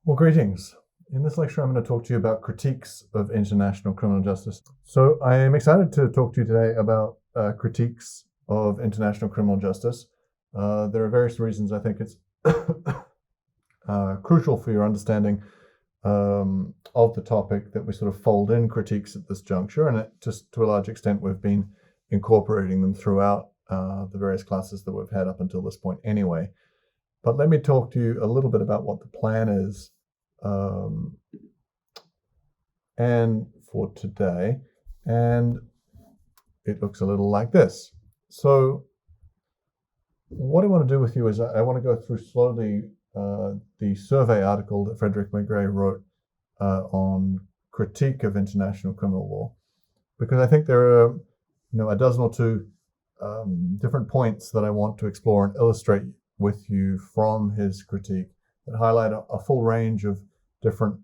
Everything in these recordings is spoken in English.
Well, greetings. In this lecture, I'm going to talk to you about critiques of international criminal justice. So I am excited to talk to you today about critiques of international criminal justice. There are various reasons I think it's crucial for your understanding of the topic that we sort of fold in critiques at this juncture, and just to a large extent we've been incorporating them throughout the various classes that we've had up until this point anyway. But let me talk to you a little bit about what the plan is and for today. And it looks a little like this. So what I want to do with you is I want to go through slowly the survey article that Frederick McGray wrote on critique of international criminal law, because I think there are a dozen or two different points that I want to explore and illustrate with you from his critique that highlight a full range of different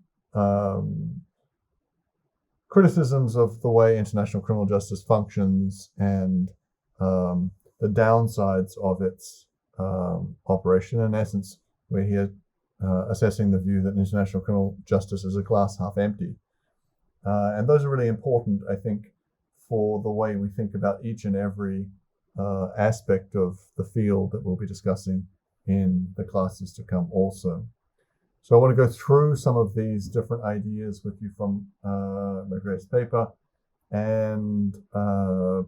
criticisms of the way international criminal justice functions and the downsides of its operation. In essence, we're here assessing the view that international criminal justice is a glass half empty. And those are really important, I think, for the way we think about each and every aspect of the field that we'll be discussing in the classes to come also. So I want to go through some of these different ideas with you from McGray's paper and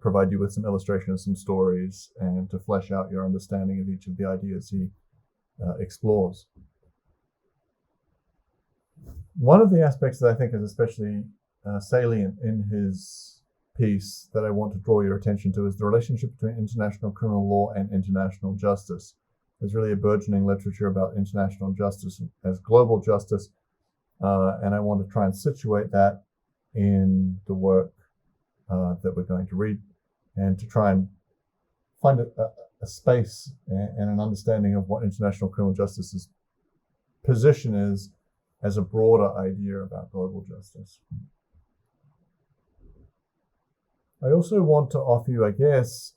provide you with some illustrations, some stories, and to flesh out your understanding of each of the ideas he explores. One of the aspects that I think is especially salient in his piece that I want to draw your attention to is the relationship between international criminal law and international justice. There's really a burgeoning literature about international justice as global justice, and I want to try and situate that in the work that we're going to read, and to try and find a space and an understanding of what international criminal justice's position is as a broader idea about global justice. I also want to offer you, I guess,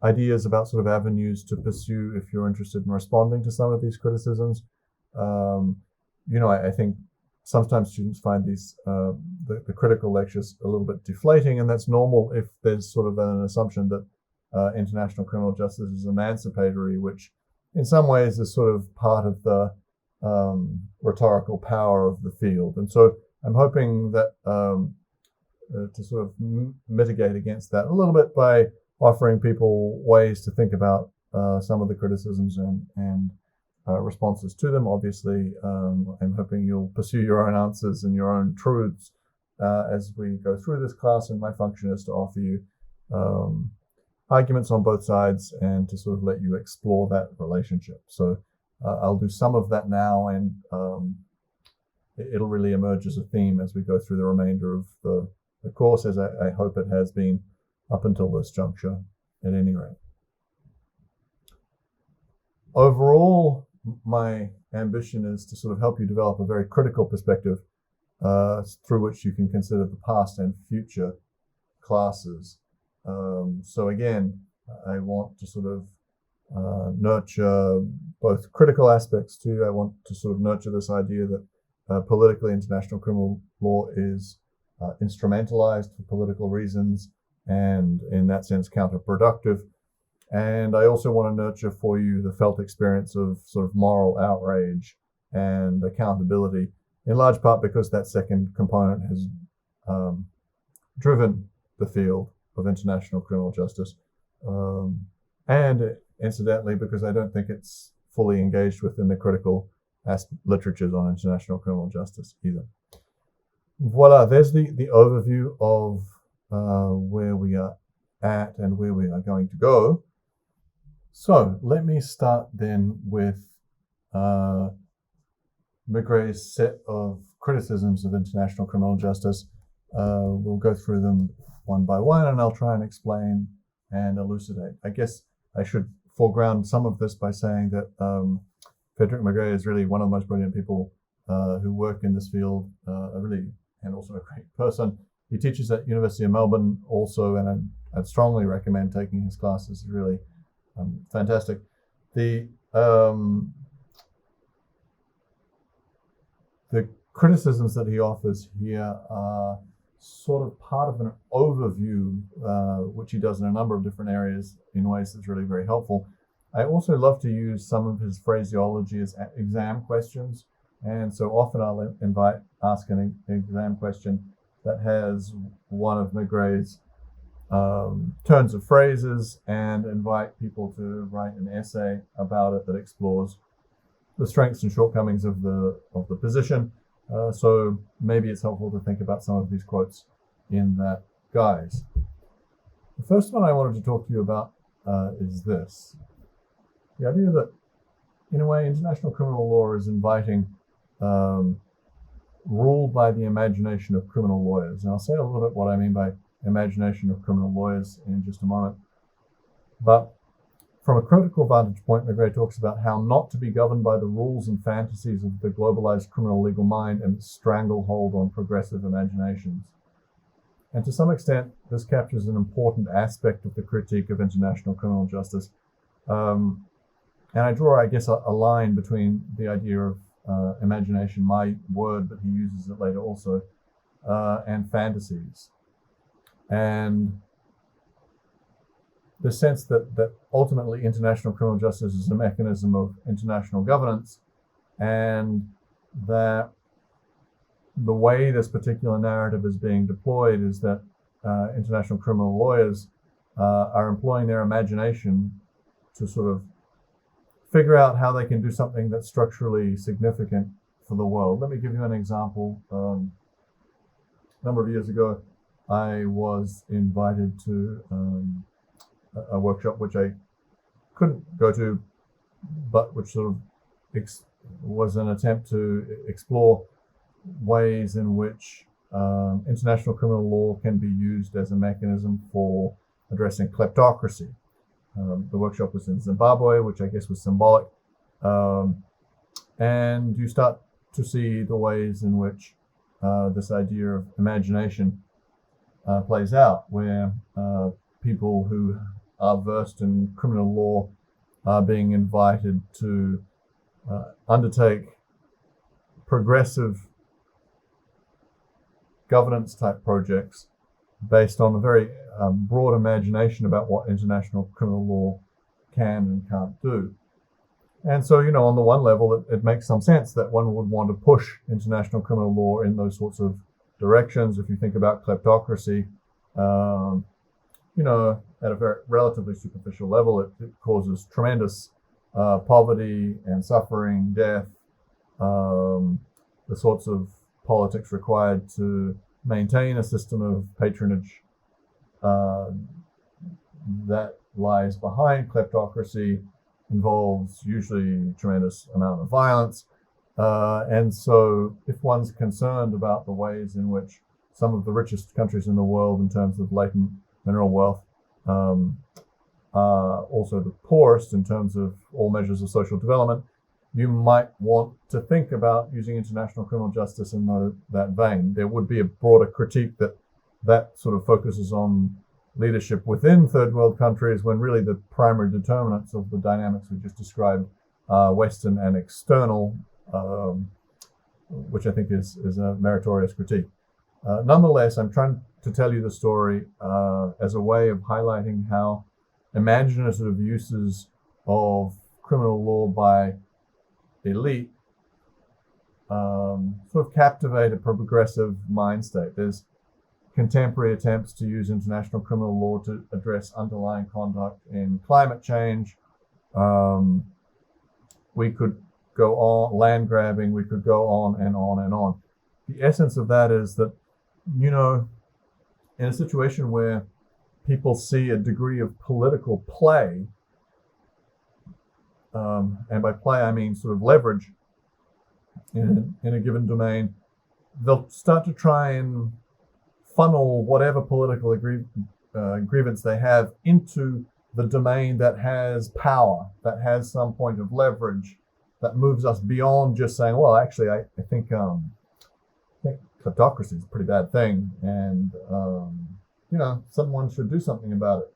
ideas about sort of avenues to pursue if you're interested in responding to some of these criticisms. I think sometimes students find these the critical lectures a little bit deflating, and that's normal if there's sort of an assumption that international criminal justice is emancipatory, which in some ways is sort of part of the rhetorical power of the field. And so I'm hoping that to sort of mitigate against that a little bit by offering people ways to think about some of the criticisms and responses to them. Obviously, I'm hoping you'll pursue your own answers and your own truths as we go through this class, and my function is to offer you arguments on both sides and to sort of let you explore that relationship. So I'll do some of that now, and it'll really emerge as a theme as we go through the remainder of the course, as I hope it has been up until this juncture at any rate. Overall, my ambition is to sort of help you develop a very critical perspective through which you can consider the past and future classes. So again, I want to sort of nurture both critical aspects too. I want to sort of nurture this idea that politically international criminal law is instrumentalized for political reasons and in that sense counterproductive. And I also want to nurture for you the felt experience of sort of moral outrage and accountability, in large part because that second component has driven the field of international criminal justice. And incidentally, because I don't think it's fully engaged within the critical literatures on international criminal justice either. Voila, there's the overview of where we are at and where we are going to go. So let me start then with McGray's set of criticisms of international criminal justice. We'll go through them one by one, and I'll try and explain and elucidate. I guess I should foreground some of this by saying that Frederick McGray is really one of the most brilliant people who work in this field, and also a great person. He teaches at University of Melbourne also, and I'd strongly recommend taking his classes. It's really fantastic. The the criticisms that he offers here are sort of part of an overview, which he does in a number of different areas in ways that's really very helpful. I also love to use some of his phraseology as exam questions. And so often I'll ask an exam question that has one of Magret's turns of phrases and invite people to write an essay about it that explores the strengths and shortcomings of the position. So maybe it's helpful to think about some of these quotes in that guise. The first one I wanted to talk to you about is this. The idea that, in a way, international criminal law is inviting rule by the imagination of criminal lawyers. And I'll say a little bit what I mean by imagination of criminal lawyers in just a moment. But from a critical vantage point, Magret talks about how not to be governed by the rules and fantasies of the globalized criminal legal mind and its stranglehold on progressive imaginations. And to some extent, this captures an important aspect of the critique of international criminal justice. And I draw, I guess, a line between the idea of imagination, my word, but he uses it later also, and fantasies. And the sense that ultimately international criminal justice is a mechanism of international governance, and that the way this particular narrative is being deployed is that international criminal lawyers are employing their imagination to sort of figure out how they can do something that's structurally significant for the world. Let me give you an example. A number of years ago, I was invited to a workshop which I couldn't go to, but which sort of was an attempt to explore ways in which international criminal law can be used as a mechanism for addressing kleptocracy. The workshop was in Zimbabwe, which I guess was symbolic. And you start to see the ways in which this idea of imagination plays out, where people who are versed in criminal law are being invited to undertake progressive governance type projects based on a very broad imagination about what international criminal law can and can't do. And so, you know, on the one level, it makes some sense that one would want to push international criminal law in those sorts of directions. If you think about kleptocracy, you know, at a very relatively superficial level, it causes tremendous poverty and suffering, death, the sorts of politics required to maintain a system of patronage that lies behind kleptocracy involves usually a tremendous amount of violence. And so if one's concerned about the ways in which some of the richest countries in the world in terms of latent mineral wealth are also the poorest in terms of all measures of social development, you might want to think about using international criminal justice in that vein. There would be a broader critique that sort of focuses on leadership within third world countries, when really the primary determinants of the dynamics we just described are Western and external, which I think is a meritorious critique. Nonetheless, I'm trying to tell you the story as a way of highlighting how imaginative uses of criminal law by elite sort of captivate a progressive mind state. There's contemporary attempts to use international criminal law to address underlying conduct in climate change. We could go on, land grabbing, we could go on and on and on. The essence of that is that, you know, in a situation where people see a degree of political play, and by play I mean sort of leverage in a given domain, they'll start to try and funnel whatever political grievance they have into the domain that has power, that has some point of leverage, that moves us beyond just saying, well, actually, I think kleptocracy is a pretty bad thing, and you know, someone should do something about it.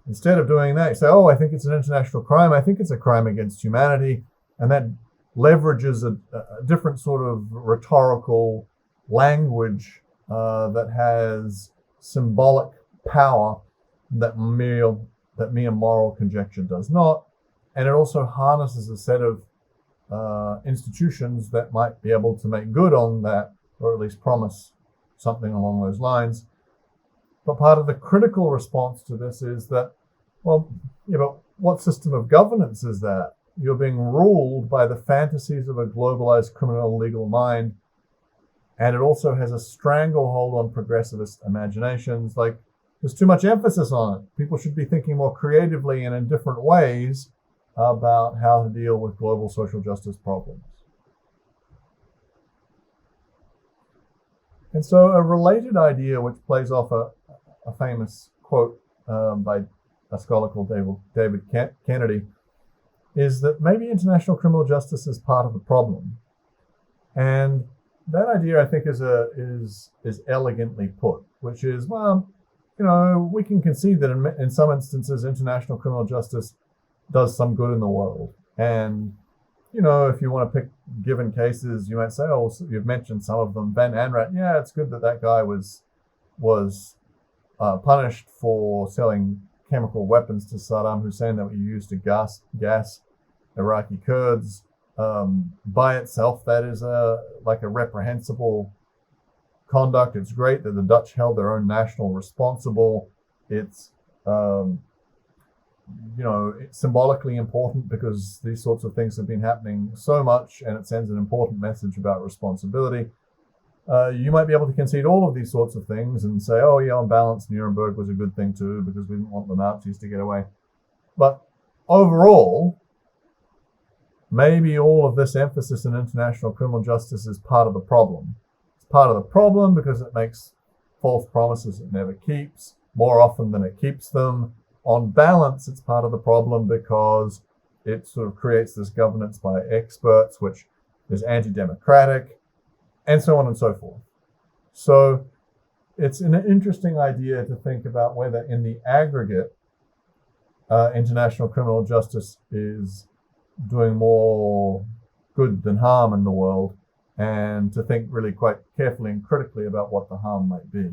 Instead of doing that, you say, oh, I think it's an international crime. I think it's a crime against humanity, and that leverages a different sort of rhetorical language that has symbolic power that mere moral conjecture does not. And it also harnesses a set of institutions that might be able to make good on that, or at least promise something along those lines. But part of the critical response to this is that, well, but what system of governance is that? You're being ruled by the fantasies of a globalized criminal legal mind, and it also has a stranglehold on progressivist imaginations. Like, there's too much emphasis on it. People should be thinking more creatively and in different ways about how to deal with global social justice problems. And so a related idea, which plays off a famous quote by a scholar called David Kennedy, is that maybe international criminal justice is part of the problem. And that idea, I think, is elegantly put, which is, well, we can concede that in some instances international criminal justice does some good in the world. And, if you want to pick given cases, you might say, oh, so you've mentioned some of them. Van Anrat, yeah, it's good that guy was punished for selling chemical weapons to Saddam Hussein that were used to gas Iraqi Kurds. By itself, that is a reprehensible conduct. It's great that the Dutch held their own national responsible. It's it's symbolically important because these sorts of things have been happening so much, and it sends an important message about responsibility. You might be able to concede all of these sorts of things and say, oh yeah, on balance, Nuremberg was a good thing too, because we didn't want the Nazis to get away. But overall, maybe all of this emphasis in international criminal justice is part of the problem. It's part of the problem because it makes false promises it never keeps, more often than it keeps them. On balance, it's part of the problem because it sort of creates this governance by experts, which is anti-democratic, and so on and so forth. So it's an interesting idea to think about whether in the aggregate, international criminal justice is doing more good than harm in the world, and to think really quite carefully and critically about what the harm might be.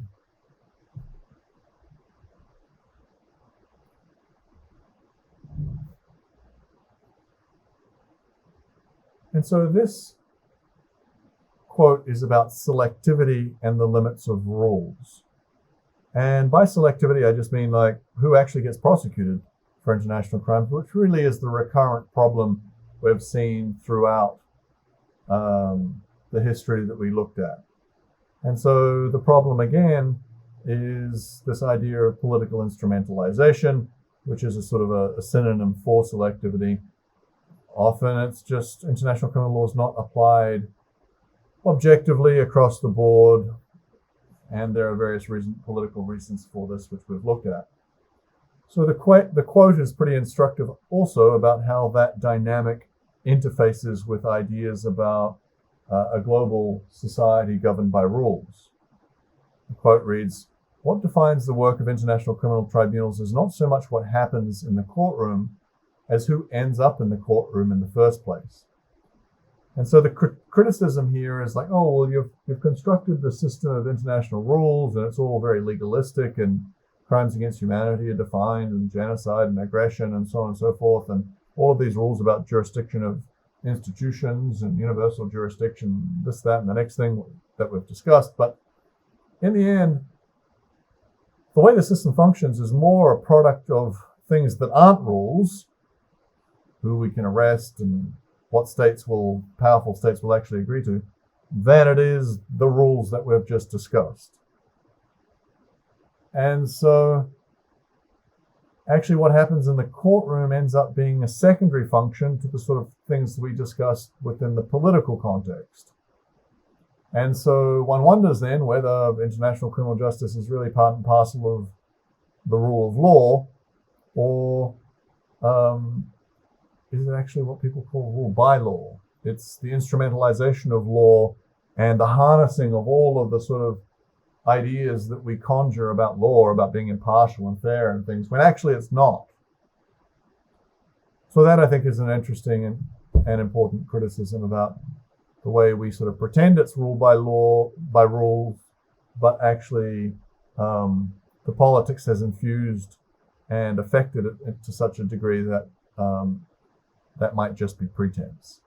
And so this quote is about selectivity and the limits of rules. And by selectivity, I just mean who actually gets prosecuted for international crimes, which really is the recurrent problem we've seen throughout the history that we looked at. And so the problem again is this idea of political instrumentalization, which is a sort of a synonym for selectivity. Often it's just international criminal law is not applied objectively across the board, and there are various political reasons for this, which we've looked at. So the quote is pretty instructive also about how that dynamic interfaces with ideas about a global society governed by rules. The quote reads, "What defines the work of international criminal tribunals is not so much what happens in the courtroom as who ends up in the courtroom in the first place." And so the criticism here is you've constructed the system of international rules, and it's all very legalistic, and crimes against humanity are defined, and genocide and aggression and so on and so forth, and all of these rules about jurisdiction of institutions and universal jurisdiction, this, that, and the next thing that we've discussed. But in the end, the way the system functions is more a product of things that aren't rules, who we can arrest and what powerful states will actually agree to, than it is the rules that we've just discussed. And so actually what happens in the courtroom ends up being a secondary function to the sort of things we discussed within the political context. And so one wonders then whether international criminal justice is really part and parcel of the rule of law, or is it actually what people call rule by law? It's the instrumentalization of law and the harnessing of all of the sort of ideas that we conjure about law, about being impartial and fair and things, when actually it's not. So that, I think, is an interesting and an important criticism about the way we sort of pretend it's ruled by law, by rules, but actually the politics has infused and affected it to such a degree that that might just be pretense.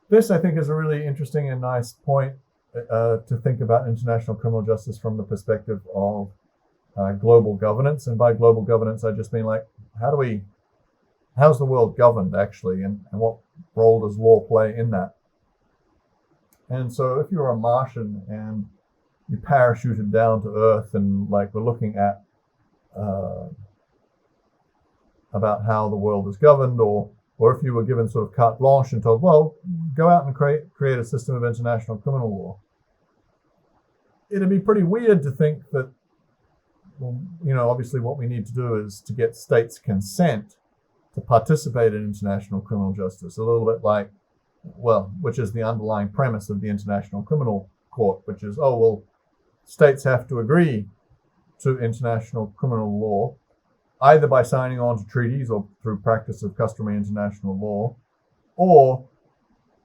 This, I think, is a really interesting and nice point to think about international criminal justice from the perspective of global governance. And by global governance, I just mean, like, how's the world governed actually, and what role does law play in that? And so if you're a Martian and you parachuted down to Earth and, like, we're looking at about how the world is governed, or if you were given sort of carte blanche and told, well, go out and create a system of international criminal law, it'd be pretty weird to think that, well, obviously what we need to do is to get states' consent to participate in international criminal justice, a little bit like, well, which is the underlying premise of the International Criminal Court, which is, oh, well, states have to agree to international criminal law, either by signing on to treaties or through practice of customary international law, or,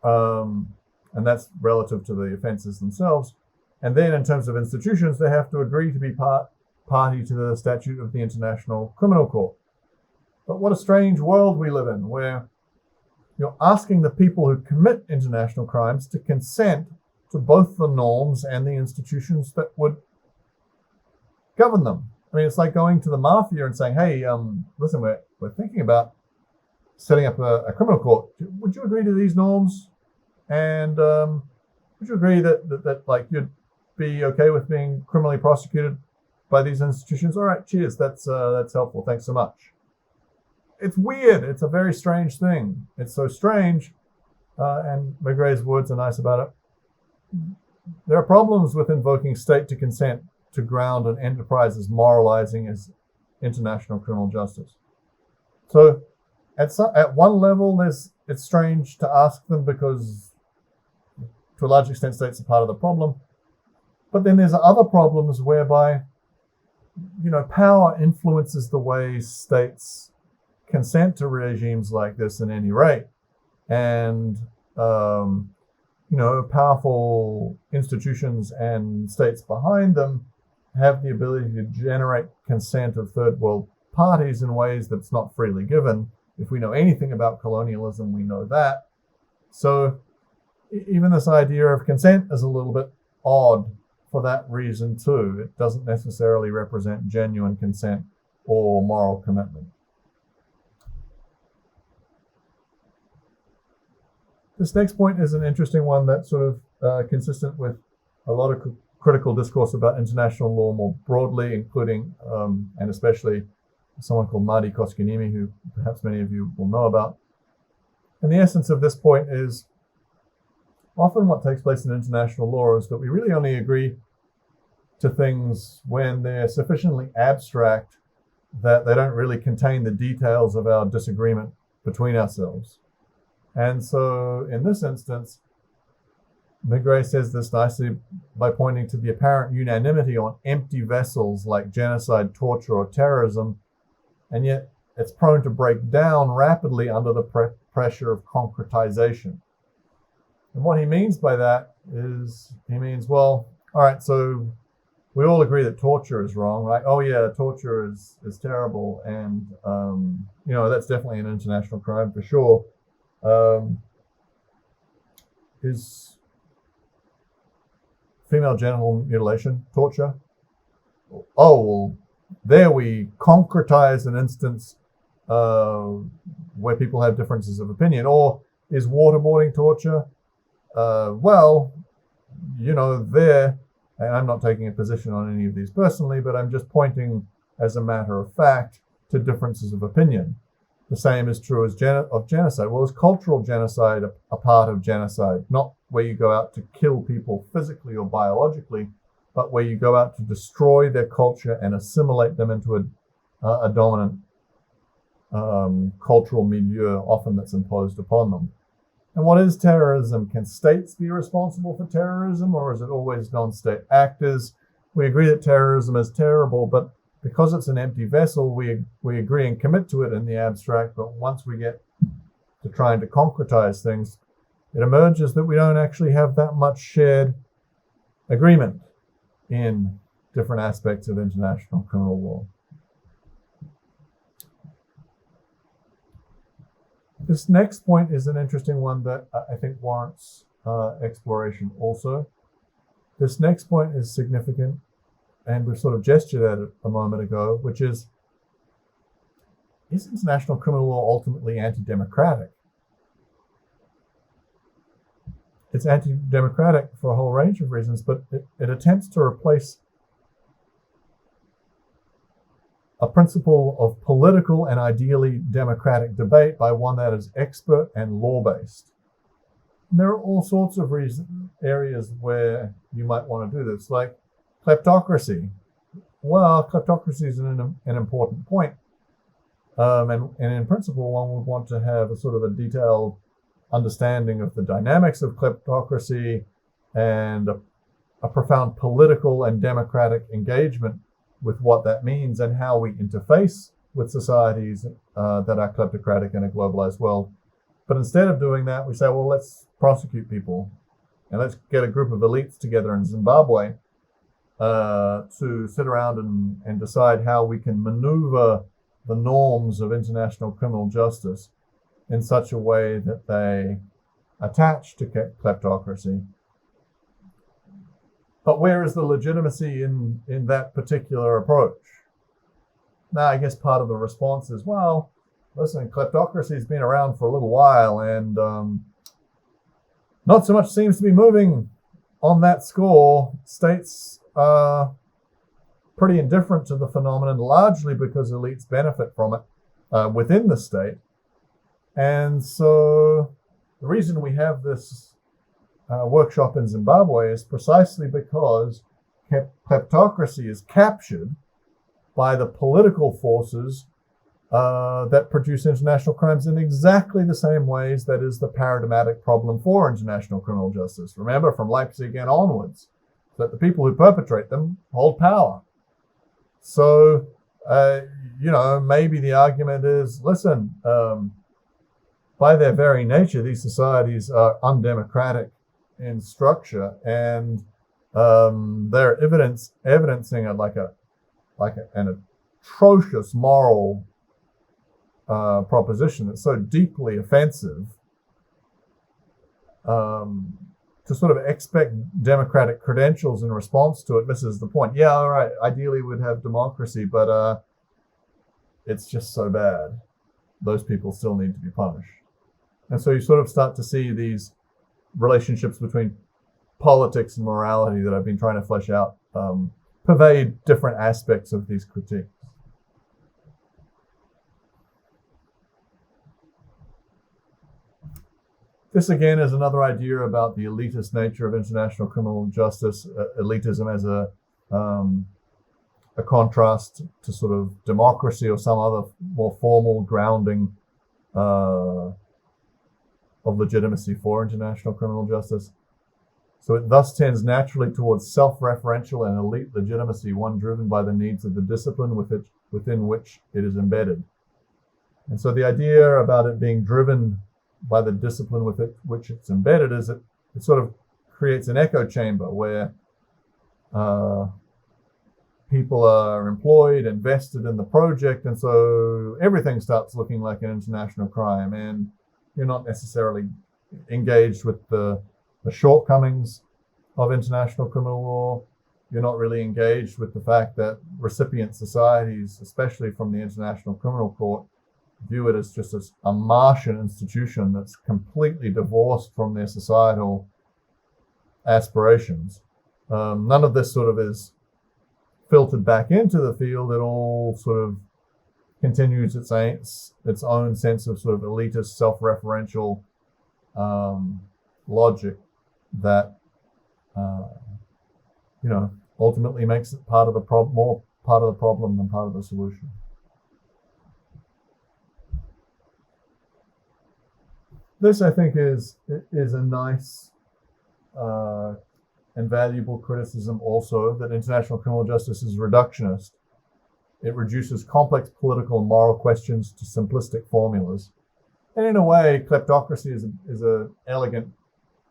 and that's relative to the offenses themselves, and then in terms of institutions, they have to agree to be party to the statute of the International Criminal Court. But what a strange world we live in, where you're asking the people who commit international crimes to consent to both the norms and the institutions that would govern them. I mean, it's like going to the mafia and saying, hey, listen, we're thinking about setting up a criminal court. Would you agree to these norms? And would you agree that like you'd be okay with being criminally prosecuted by these institutions? All right, cheers. That's helpful. Thanks so much. It's weird. It's a very strange thing. It's so strange, and Maigrey's words are nice about it. There are problems with invoking state to consent to ground an enterprise as moralizing as international criminal justice. So at one level, it's strange to ask them because to a large extent states are part of the problem. But then there's other problems whereby, power influences the way states consent to regimes like this at any rate. And, powerful institutions and states behind them have the ability to generate consent of third world parties in ways that's not freely given. If we know anything about colonialism, we know that. So even this idea of consent is a little bit odd for that reason too. It doesn't necessarily represent genuine consent or moral commitment. This next point is an interesting one that's sort of consistent with a lot of critical discourse about international law more broadly, including and especially someone called Mahdi Koskinimi, who perhaps many of you will know about. And the essence of this point is often what takes place in international law is that we really only agree to things when they're sufficiently abstract that they don't really contain the details of our disagreement between ourselves. And so in this instance, Maigrey says this nicely by pointing to the apparent unanimity on empty vessels like genocide, torture, or terrorism, and yet it's prone to break down rapidly under the pressure of concretization. And what he means by that is, he means, well, all right, so we all agree that torture is wrong, right? Oh yeah, torture is terrible, and that's definitely an international crime for sure. Is female genital mutilation torture? Oh, well, there we concretize an instance where people have differences of opinion. Or is waterboarding torture? There, and I'm not taking a position on any of these personally, but I'm just pointing as a matter of fact to differences of opinion. The same is true of genocide. Well, is cultural genocide a part of genocide? Not where you go out to kill people physically or biologically, but where you go out to destroy their culture and assimilate them into a dominant cultural milieu, often that's imposed upon them. And what is terrorism? Can states be responsible for terrorism, or is it always non-state actors? We agree that terrorism is terrible, but because it's an empty vessel, we agree and commit to it in the abstract, but once we get to trying to concretize things, it emerges that we don't actually have that much shared agreement in different aspects of international criminal law. This next point is an interesting one that I think warrants exploration also. This next point is significant, and we've sort of gestured at it a moment ago, which is international criminal law ultimately anti-democratic? It's anti-democratic for a whole range of reasons, but it attempts to replace a principle of political and ideally democratic debate by one that is expert and law-based. And there are all sorts of areas where you might want to do this, like kleptocracy. Well, kleptocracy is an important point. And in principle, one would want to have a sort of a detailed understanding of the dynamics of kleptocracy and a profound political and democratic engagement with what that means and how we interface with societies that are kleptocratic in a globalized world. But instead of doing that, we say, well, let's prosecute people and let's get a group of elites together in Zimbabwe to sit around and decide how we can maneuver the norms of international criminal justice in such a way that they attach to kleptocracy. But where is the legitimacy in that particular approach? Now, I guess part of the response is, well, listen, kleptocracy has been around for a little while, and not so much seems to be moving on that score. States are pretty indifferent to the phenomenon, largely because elites benefit from it within the state. And so the reason we have this workshop in Zimbabwe is precisely because kleptocracy is captured by the political forces that produce international crimes in exactly the same ways that is the paradigmatic problem for international criminal justice. Remember, from Leipzig and onwards, that the people who perpetrate them hold power. So, maybe the argument is, listen, by their very nature, these societies are undemocratic in structure, and they're evidencing an atrocious moral proposition that's so deeply offensive. To sort of expect democratic credentials in response to it misses the point. Yeah, all right, ideally we'd have democracy, but it's just so bad. Those people still need to be punished. And so you sort of start to see these relationships between politics and morality that I've been trying to flesh out pervade different aspects of these critiques. This again is another idea about the elitist nature of international criminal justice, elitism as a contrast to sort of democracy or some other more formal grounding of legitimacy for international criminal justice. So it thus tends naturally towards self-referential and elite legitimacy, one driven by the needs of the discipline within which it is embedded. And so the idea about it being driven by the discipline with which it's embedded is it sort of creates an echo chamber where people are employed and vested in the project, and so everything starts looking like an international crime, and you're not necessarily engaged with the shortcomings of international criminal law. You're not really engaged with the fact that recipient societies, especially from the International Criminal Court, view it as just as a Martian institution that's completely divorced from their societal aspirations. None of this sort of is filtered back into the field. It all sort of continues its own sense of sort of elitist, self-referential logic that ultimately makes it part of the more part of the problem than part of the solution. This, I think, is a nice and valuable criticism also, that international criminal justice is reductionist. it reduces complex political and moral questions to simplistic formulas. And in a way, kleptocracy is an elegant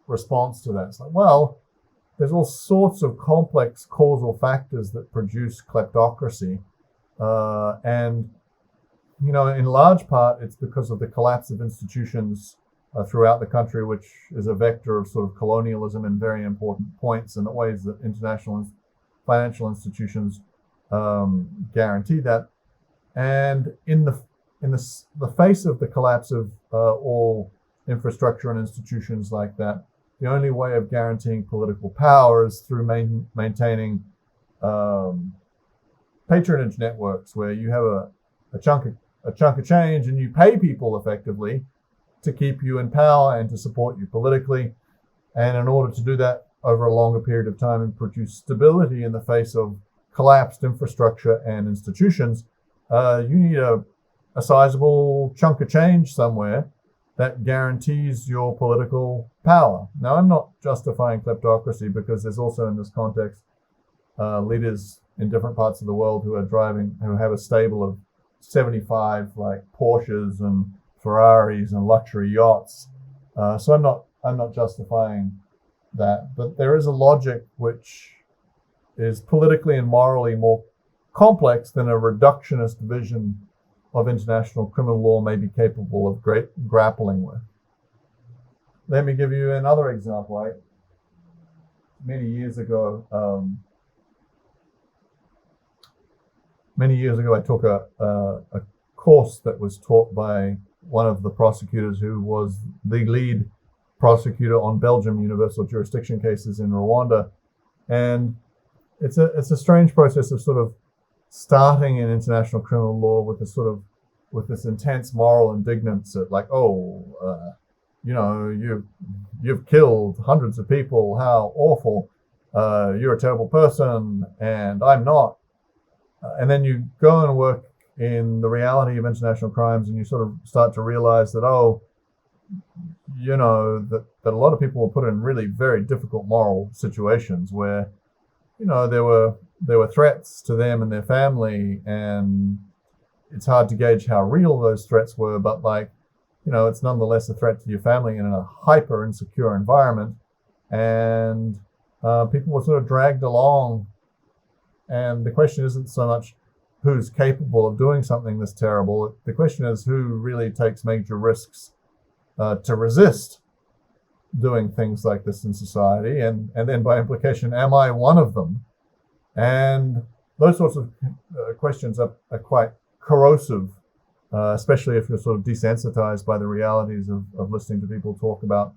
response to that. It's like, well, there's all sorts of complex causal factors that produce kleptocracy. And, in large part, it's because of the collapse of institutions throughout the country, which is a vector of sort of colonialism in very important points, and the ways that international financial institutions guarantee that. And in the face of the collapse of all infrastructure and institutions like that, the only way of guaranteeing political power is through maintaining patronage networks, where you have a chunk of change and you pay people effectively to keep you in power and to support you politically. And in order to do that over a longer period of time and produce stability in the face of collapsed infrastructure and institutions, you need a sizable chunk of change somewhere that guarantees your political power. Now, I'm not justifying kleptocracy, because there's also in this context leaders in different parts of the world who have a stable of 75 like Porsches and Ferraris and luxury yachts. So I'm not justifying that, but there is a logic which is politically and morally more complex than a reductionist vision of international criminal law may be capable of grappling with. Let me give you another example. Many years ago, I took a course that was taught by one of the prosecutors who was the lead prosecutor on Belgium universal jurisdiction cases in Rwanda. And it's a strange process of sort of starting in international criminal law with this intense moral indignance at like, you've killed hundreds of people, how awful, you're a terrible person, and I'm not. And then you go and work in the reality of international crimes, and you sort of start to realize that, that a lot of people were put in really very difficult moral situations where, there were threats to them and their family, and it's hard to gauge how real those threats were, but it's nonetheless a threat to your family in a hyper insecure environment. And people were sort of dragged along. And the question isn't so much who's capable of doing something this terrible. The question is who really takes major risks to resist doing things like this in society. And then by implication, am I one of them? And those sorts of questions are quite corrosive, especially if you're sort of desensitized by the realities of listening to people talk about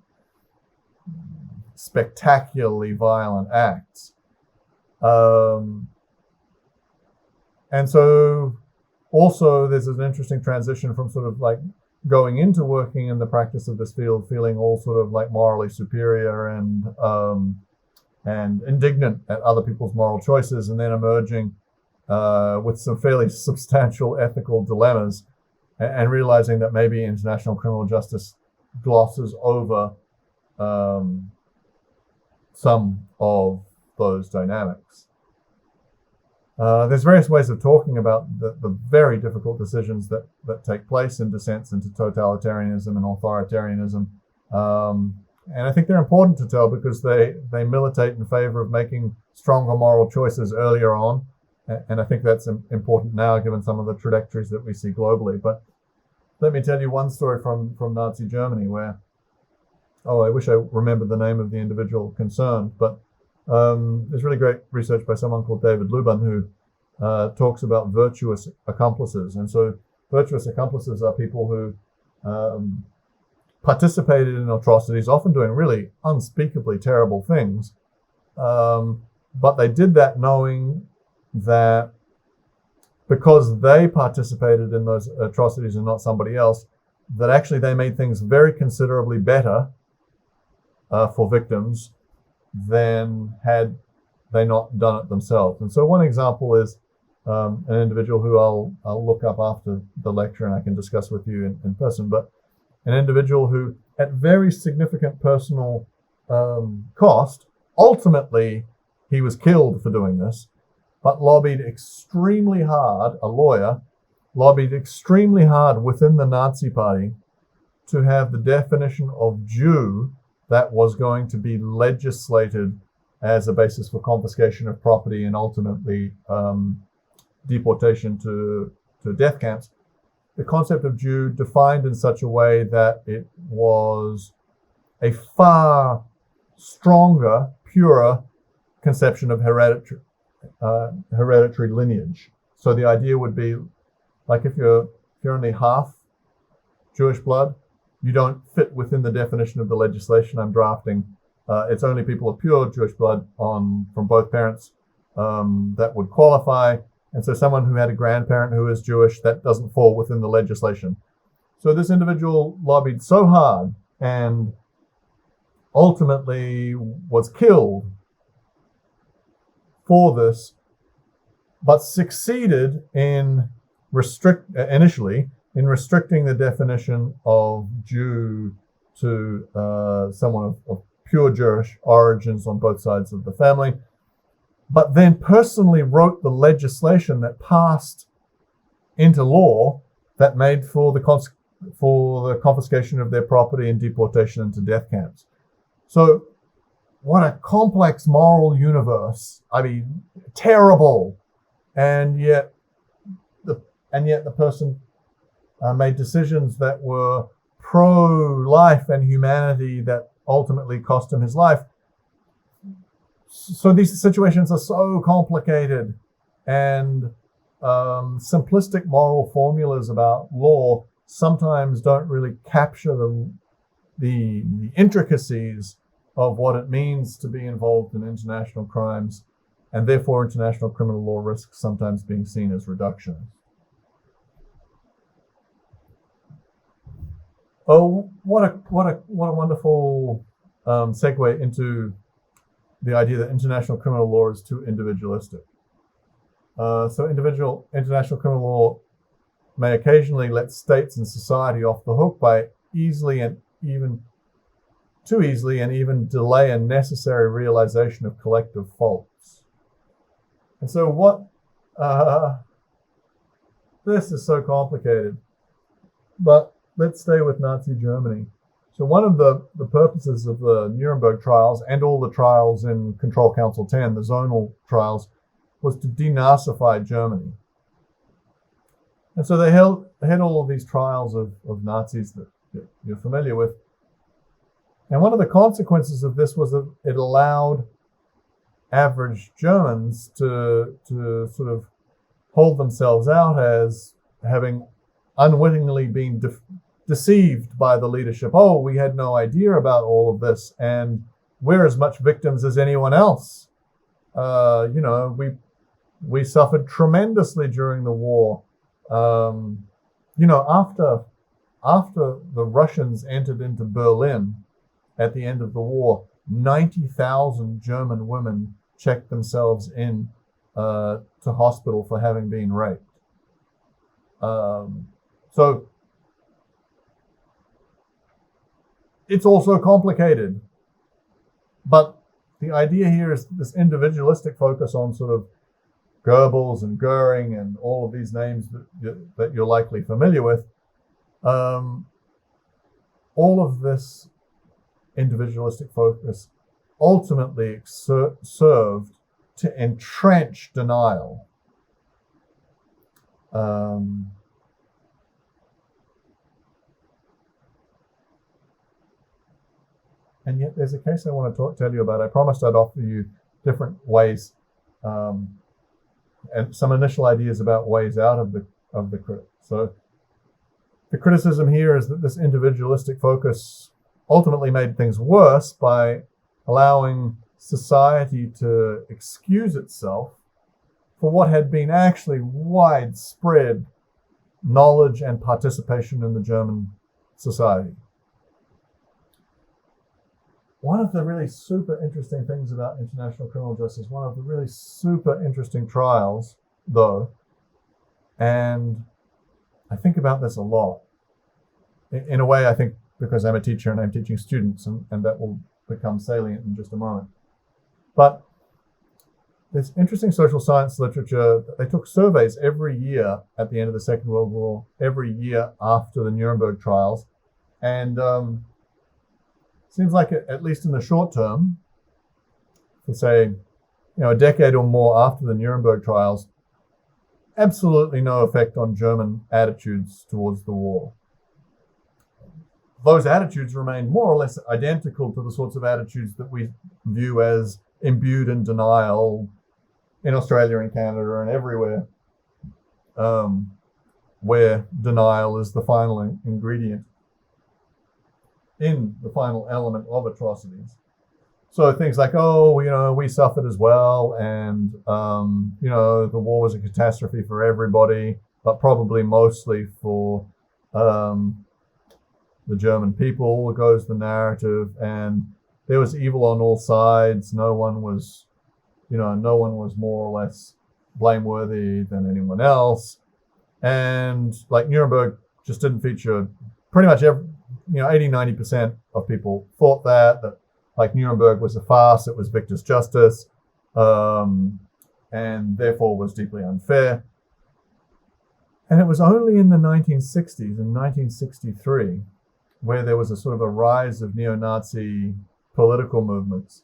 spectacularly violent acts. And so also there's an interesting transition from sort of like going into working in the practice of this field, feeling all sort of like morally superior and indignant at other people's moral choices, and then emerging with some fairly substantial ethical dilemmas, and realizing that maybe international criminal justice glosses over some of those dynamics. There's various ways of talking about the very difficult decisions that take place in descents into totalitarianism and authoritarianism. And I think they're important to tell because they militate in favor of making stronger moral choices earlier on. And I think that's important now, given some of the trajectories that we see globally. But let me tell you one story from Nazi Germany where, I wish I remembered the name of the individual concerned, but there's really great research by someone called David Luban who talks about virtuous accomplices. And so virtuous accomplices are people who participated in atrocities, often doing really unspeakably terrible things. But they did that knowing that because they participated in those atrocities and not somebody else, that actually they made things very considerably better for victims than had they not done it themselves. And so one example is an individual who I'll look up after the lecture and I can discuss with you in person, but an individual who at very significant personal cost, ultimately he was killed for doing this, but lobbied extremely hard, a lawyer, lobbied extremely hard within the Nazi Party to have the definition of Jew that was going to be legislated as a basis for confiscation of property and ultimately deportation to death camps. The concept of Jew defined in such a way that it was a far stronger, purer conception of hereditary lineage. So the idea would be, like, if you're only half Jewish blood, you don't fit within the definition of the legislation I'm drafting. It's only people of pure Jewish blood from both parents that would qualify. And so someone who had a grandparent who is Jewish, that doesn't fall within the legislation. So this individual lobbied so hard and ultimately was killed for this, but succeeded in initially in restricting the definition of Jew to someone of pure Jewish origins on both sides of the family, but then personally wrote the legislation that passed into law that made for the confiscation of their property and deportation into death camps. So what a complex moral universe. I mean, terrible. And yet the person made decisions that were pro-life and humanity that ultimately cost him his life. So these situations are so complicated, and simplistic moral formulas about law sometimes don't really capture the intricacies of what it means to be involved in international crimes, and therefore international criminal law risks sometimes being seen as reductionist. Oh, what a wonderful segue into the idea that international criminal law is too individualistic. So international criminal law may occasionally let states and society off the hook by too easily and even delay a necessary realization of collective faults. And so this is so complicated, but let's stay with Nazi Germany. So one of the purposes of the Nuremberg trials and all the trials in Control Council 10, the zonal trials, was to denazify Germany. And so they had all of these trials of Nazis that you're familiar with. And one of the consequences of this was that it allowed average Germans to sort of hold themselves out as having unwittingly been deceived by the leadership. Oh, we had no idea about all of this, and we're as much victims as anyone else. We suffered tremendously during the war. After the Russians entered into Berlin at the end of the war, 90,000 German women checked themselves in to hospital for having been raped. So it's also complicated. But the idea here is this individualistic focus on sort of Goebbels and Goering and all of these names that you're likely familiar with. All of this individualistic focus ultimately served to entrench denial. And yet there's a case I want to tell you about. I promised I'd offer you different ways and some initial ideas about ways out of the critic. So the criticism here is that this individualistic focus ultimately made things worse by allowing society to excuse itself for what had been actually widespread knowledge and participation in the German society. One of the really super interesting things about international criminal justice, one of the really super interesting trials, though, and I think about this a lot. In a way, I think because I'm a teacher and I'm teaching students, and that will become salient in just a moment. But There's interesting social science literature. They took surveys every year at the end of the Second World War, every year after the Nuremberg trials. And seems like at least in the short term, for say, a decade or more after the Nuremberg trials, absolutely no effect on German attitudes towards the war. Those attitudes remain more or less identical to the sorts of attitudes that we view as imbued in denial in Australia and Canada and everywhere, where denial is the final ingredient in the final element of atrocities. So things like, we suffered as well, and the war was a catastrophe for everybody, but probably mostly for the German people, goes the narrative, and there was evil on all sides. No one was more or less blameworthy than anyone else. And like Nuremberg just didn't feature pretty much 80-90% of people thought that like Nuremberg was a farce, it was victor's justice, and therefore was deeply unfair. And it was only in the 1960s, in 1963, where there was a sort of a rise of neo-Nazi political movements,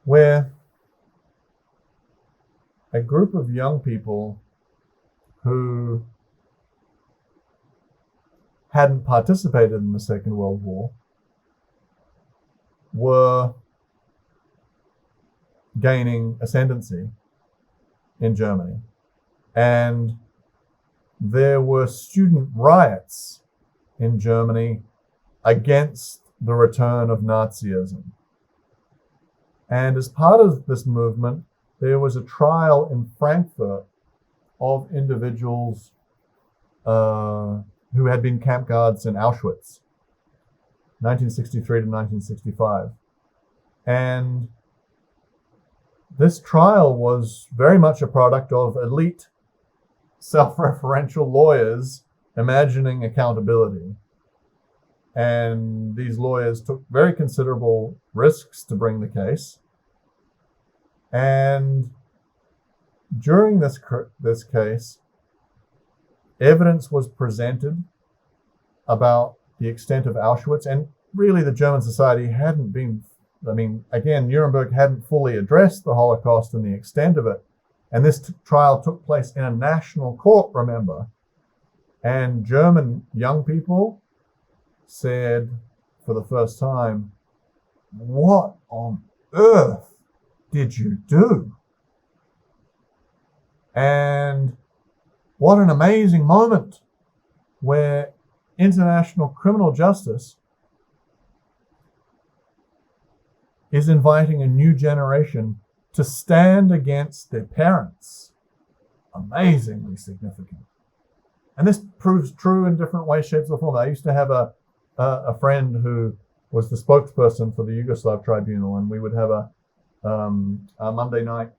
where a group of young people who hadn't participated in the Second World War were gaining ascendancy in Germany. And there were student riots in Germany against the return of Nazism. And as part of this movement, there was a trial in Frankfurt of individuals who had been camp guards in Auschwitz, 1963 to 1965. And this trial was very much a product of elite, self-referential lawyers imagining accountability. And these lawyers took very considerable risks to bring the case. And during this case, evidence was presented about the extent of Auschwitz, and really the German society hadn't been, again, Nuremberg hadn't fully addressed the Holocaust and the extent of it. And this trial took place in a national court, remember. And German young people said for the first time, "What on earth did you do?" And what an amazing moment where international criminal justice is inviting a new generation to stand against their parents. Amazingly significant. And this proves true in different ways, shapes, or forms. I used to have a friend who was the spokesperson for the Yugoslav Tribunal, and we would have a Monday night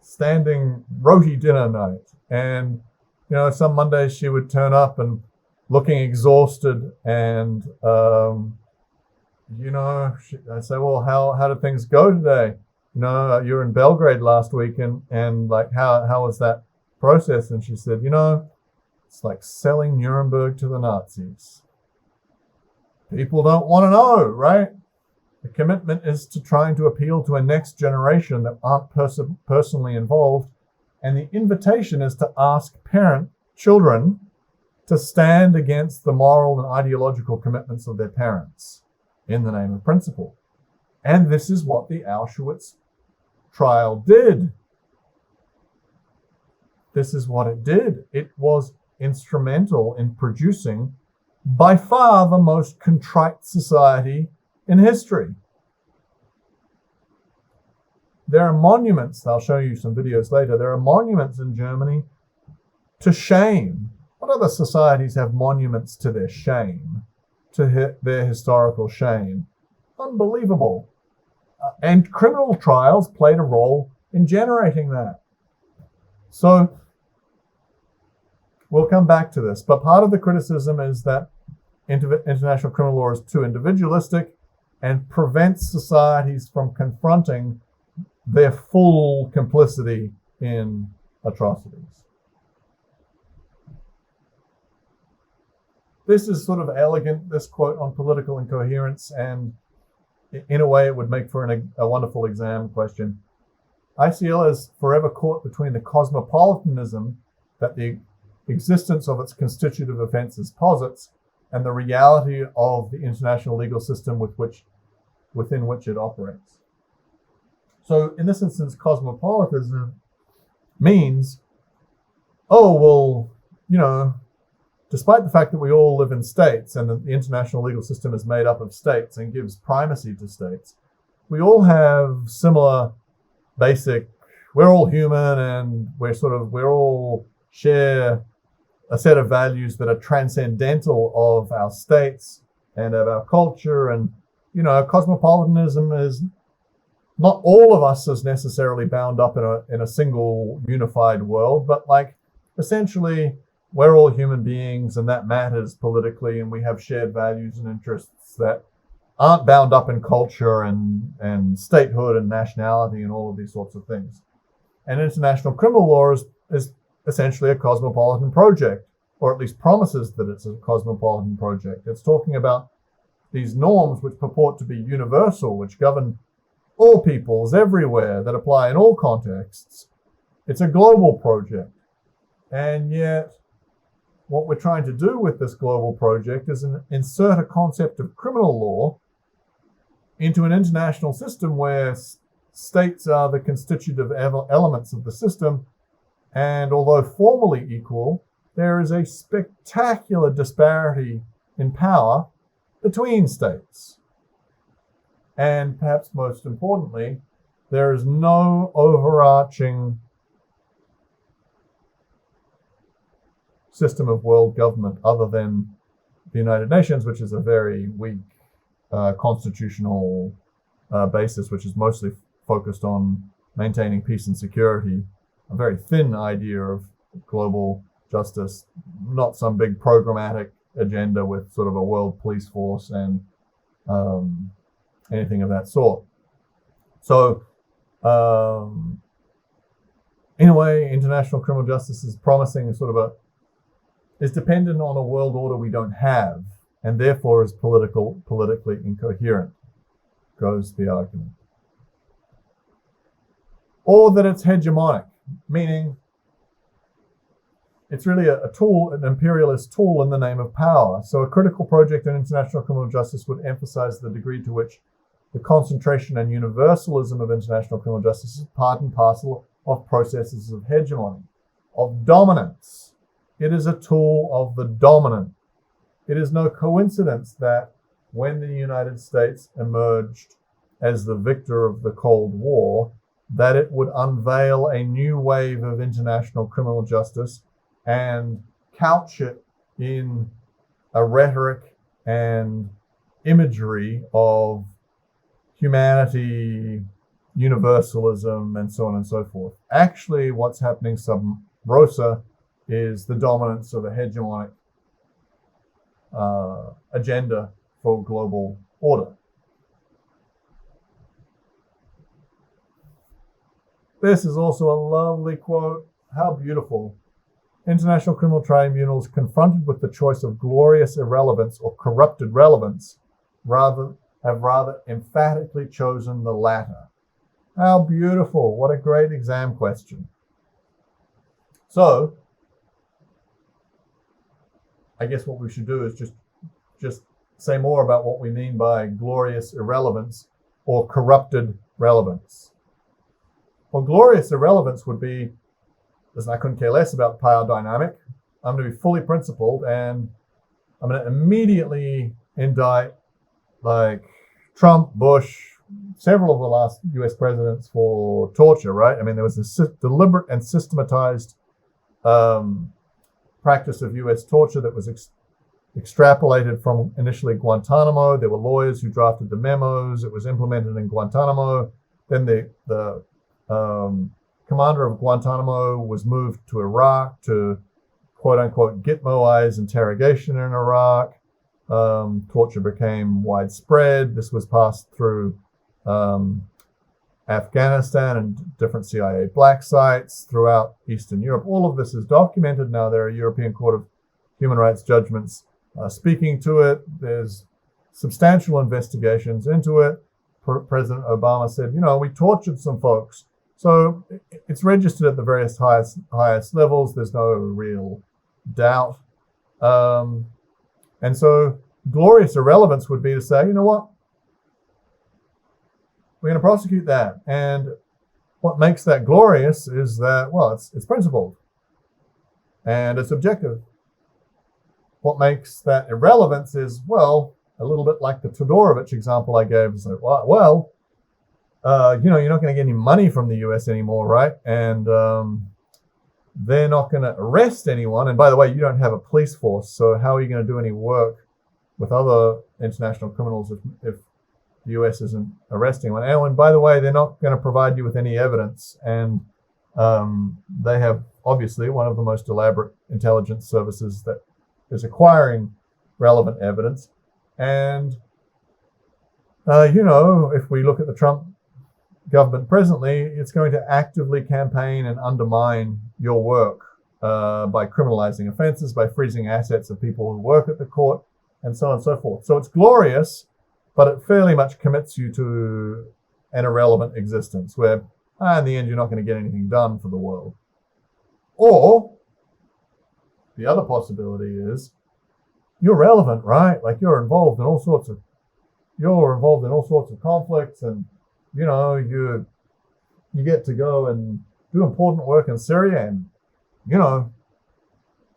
standing roti dinner night. And some Mondays she would turn up and looking exhausted, and I'd say, "Well, how did things go today? You were in Belgrade last week, and like how was that process?" And she said, "It's like selling Nuremberg to the Nazis. People don't want to know, right? The commitment is to trying to appeal to a next generation that aren't personally involved, and the invitation is to ask children to stand against the moral and ideological commitments of their parents in the name of principle." And this is what the Auschwitz trial did. This is what it did. It was instrumental in producing by far the most contrite society in history. There are monuments, I'll show you some videos later, there are monuments in Germany to shame. What other societies have monuments to their shame, to their historical shame? Unbelievable. And criminal trials played a role in generating that. So we'll come back to this, but part of the criticism is that international criminal law is too individualistic and prevents societies from confronting their full complicity in atrocities. This is sort of elegant, this quote on political incoherence, and in a way it would make for a wonderful exam question. ICL is forever caught between the cosmopolitanism that the existence of its constitutive offences posits and the reality of the international legal system within which it operates. So in this instance, cosmopolitanism means, despite the fact that we all live in states and that the international legal system is made up of states and gives primacy to states, we all have similar basic, we're all human, and we all share a set of values that are transcendental of our states and of our culture. And, cosmopolitanism is not all of us is necessarily bound up in a single unified world, but essentially we're all human beings and that matters politically, and we have shared values and interests that aren't bound up in culture and statehood and nationality and all of these sorts of things. And international criminal law is essentially a cosmopolitan project, or at least promises that it's a cosmopolitan project. It's talking about these norms which purport to be universal, which govern all peoples everywhere, that apply in all contexts. It's a global project. And yet, what we're trying to do with this global project is insert a concept of criminal law into an international system where states are the constitutive elements of the system. And although formally equal, there is a spectacular disparity in power between states. And perhaps most importantly, there is no overarching system of world government other than the United Nations, which is a very weak constitutional basis, which is mostly focused on maintaining peace and security, a very thin idea of global justice, not some big programmatic agenda with sort of a world police force and anything of that sort. So, in a way, international criminal justice is promising is dependent on a world order we don't have, and therefore is politically incoherent, goes the argument. Or that it's hegemonic, meaning it's really a tool, an imperialist tool in the name of power. So a critical project in international criminal justice would emphasize the degree to which the concentration and universalism of international criminal justice is part and parcel of processes of hegemony, of dominance. It is a tool of the dominant. It is no coincidence that when the United States emerged as the victor of the Cold War, that it would unveil a new wave of international criminal justice and couch it in a rhetoric and imagery of humanity, universalism, and so on and so forth. Actually, what's happening sub rosa is the dominance of a hegemonic agenda for global order. This is also a lovely quote. How beautiful. International criminal tribunals confronted with the choice of glorious irrelevance or corrupted relevance have rather emphatically chosen the latter. How beautiful. What a great exam question. So, I guess what we should do is just say more about what we mean by glorious irrelevance or corrupted relevance. Well, glorious irrelevance would be, listen, I couldn't care less about power dynamic. I'm going to be fully principled, and I'm going to immediately indict Trump, Bush, several of the last US presidents for torture, right? I mean, there was a deliberate and systematized practice of US torture that was extrapolated from initially Guantanamo. There were lawyers who drafted the memos. It was implemented in Guantanamo. Then the commander of Guantanamo was moved to Iraq to quote unquote Gitmoize interrogation in Iraq. torture became widespread. This was passed through Afghanistan and different CIA black sites throughout Eastern Europe. All of this is documented now. There are European Court of Human Rights judgments speaking to it. There's substantial investigations into it. President Obama said, we tortured some folks. So it's registered at the various highest levels. There's no real doubt. And so glorious irrelevance would be to say, you know what? We're going to prosecute that. And what makes that glorious is that, well, it's principled and it's objective. What makes that irrelevance is, well, a little bit like the Todorovich example I gave. It's like, well, you're not going to get any money from the US anymore, right? And they're not going to arrest anyone. And by the way, you don't have a police force, so how are you going to do any work with other international criminals if the US isn't arresting one? And by the way, they're not going to provide you with any evidence. And they have obviously one of the most elaborate intelligence services that is acquiring relevant evidence. And, if we look at the Trump government presently, it's going to actively campaign and undermine your work by criminalizing offenses, by freezing assets of people who work at the court, and so on and so forth. So it's glorious, but it fairly much commits you to an irrelevant existence where, in the end, you're not going to get anything done for the world. Or the other possibility is you're relevant, right? Like you're involved in all sorts of conflicts, and you get to go and do important work in Syria, and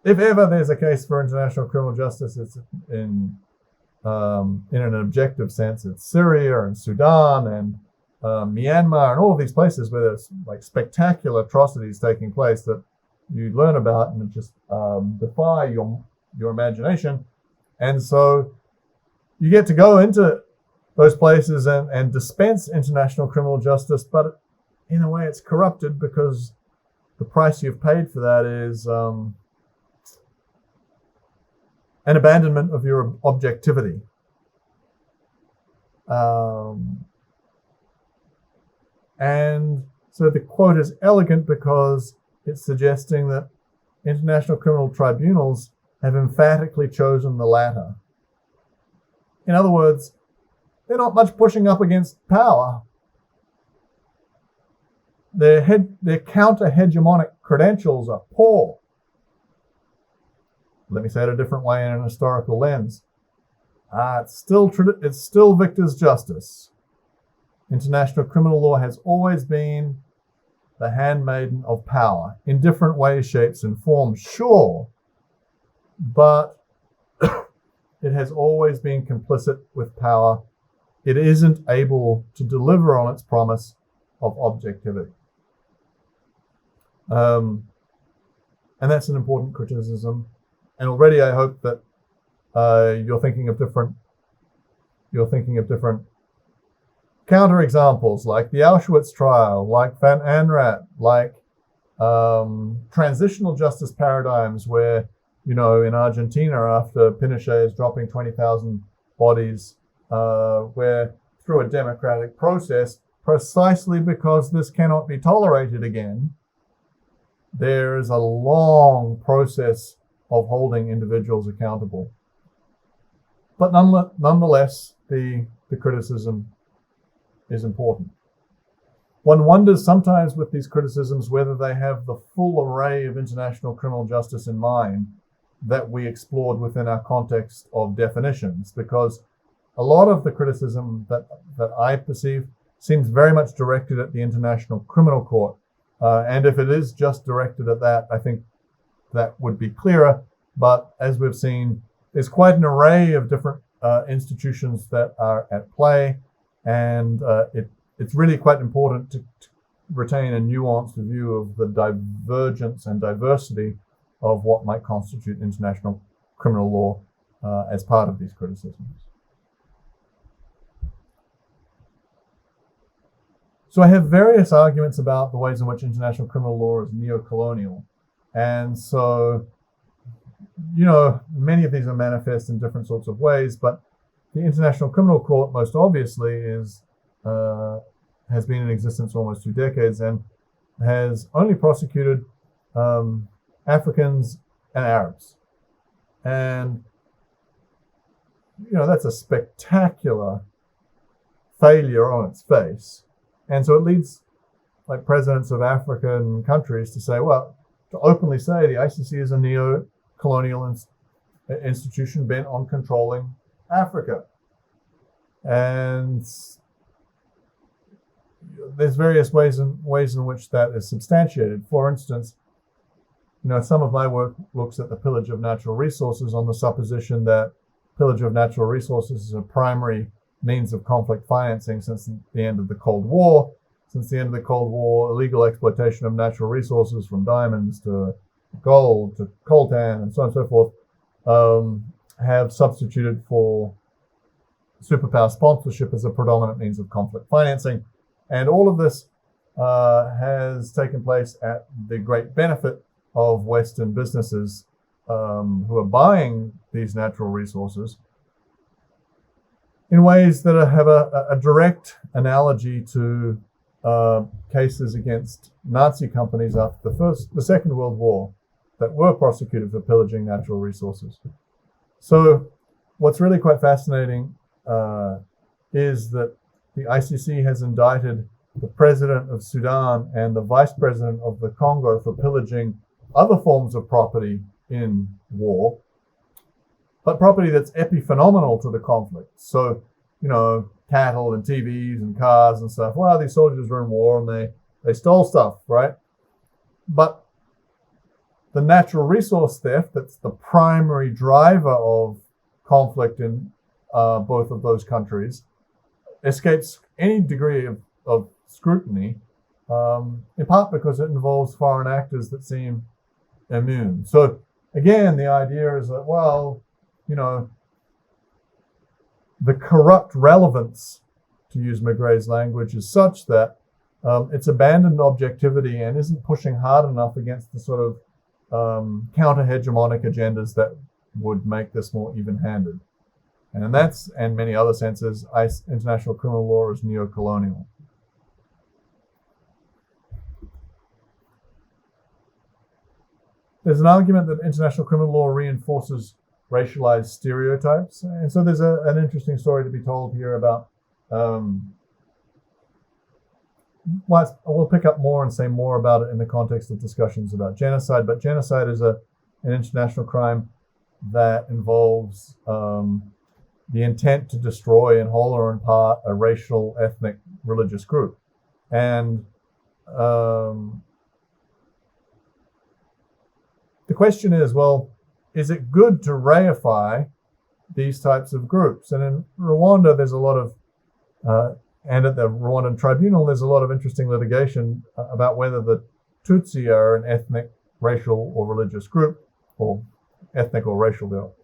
if ever there's a case for international criminal justice, it's in an objective sense, it's Syria and Sudan and Myanmar and all of these places where there's like spectacular atrocities taking place that you learn about and just defy your imagination. And so you get to go into those places and dispense international criminal justice, but in a way it's corrupted because the price you've paid for that is an abandonment of your objectivity. And so the quote is elegant because it's suggesting that international criminal tribunals have emphatically chosen the latter. In other words, they're not much pushing up against power. Their counter-hegemonic credentials are poor. Let me say it a different way in an historical lens. It's still victor's justice. International criminal law has always been the handmaiden of power in different ways, shapes, and forms, sure, but it has always been complicit with power. It isn't able to deliver on its promise of objectivity. And that's an important criticism. And already I hope that you're thinking of different counterexamples, like the Auschwitz trial, like Van Anrat, like transitional justice paradigms where, in Argentina after Pinochet is dropping 20,000 bodies, where through a democratic process, precisely because this cannot be tolerated again, there is a long process of holding individuals accountable. But nonetheless, the criticism is important. One wonders sometimes with these criticisms whether they have the full array of international criminal justice in mind that we explored within our context of definitions, because a lot of the criticism that I perceive seems very much directed at the International Criminal Court. And if it is just directed at that, I think that would be clearer. But as we've seen, there's quite an array of different institutions that are at play. And it's really quite important to retain a nuanced view of the divergence and diversity of what might constitute international criminal law as part of these criticisms. So I have various arguments about the ways in which international criminal law is neo-colonial. And so many of these are manifest in different sorts of ways, but the International Criminal Court, most obviously, has been in existence almost 2 decades and has only prosecuted Africans and Arabs. And, that's a spectacular failure on its face. And so it leads like presidents of African countries to say, well, to openly say the ICC is a neo-colonial institution bent on controlling Africa. And there's various ways in which that is substantiated. For instance, some of my work looks at the pillage of natural resources on the supposition that pillage of natural resources is a primary means of conflict financing since the end of the Cold War. Since the end of the Cold War, illegal exploitation of natural resources from diamonds to gold to coltan and so on and so forth have substituted for superpower sponsorship as a predominant means of conflict financing. And all of this has taken place at the great benefit of Western businesses who are buying these natural resources in ways that have a direct analogy to cases against Nazi companies after the Second World War that were prosecuted for pillaging natural resources. So what's really quite fascinating is that the ICC has indicted the president of Sudan and the vice president of the Congo for pillaging other forms of property in war, but property that's epiphenomenal to the conflict. So, cattle and TVs and cars and stuff. Well, these soldiers were in war and they stole stuff, right? But the natural resource theft, that's the primary driver of conflict in both of those countries, escapes any degree of scrutiny, in part because it involves foreign actors that seem immune. So again, the idea is that, well, the corrupt relevance, to use Magret's language, is such that it's abandoned objectivity and isn't pushing hard enough against the sort of counter-hegemonic agendas that would make this more even-handed. And that's, and many other senses, international criminal law is neo-colonial. There's an argument that international criminal law reinforces racialized stereotypes. And so there's an interesting story to be told here about, we'll pick up more and say more about it in the context of discussions about genocide, but genocide is an international crime that involves the intent to destroy in whole or in part a racial, ethnic, religious group. And the question is, well, is it good to reify these types of groups? And in Rwanda, there's a lot of, and at the Rwandan tribunal, there's a lot of interesting litigation about whether the Tutsi are an ethnic, racial, or religious group, or ethnic or racial.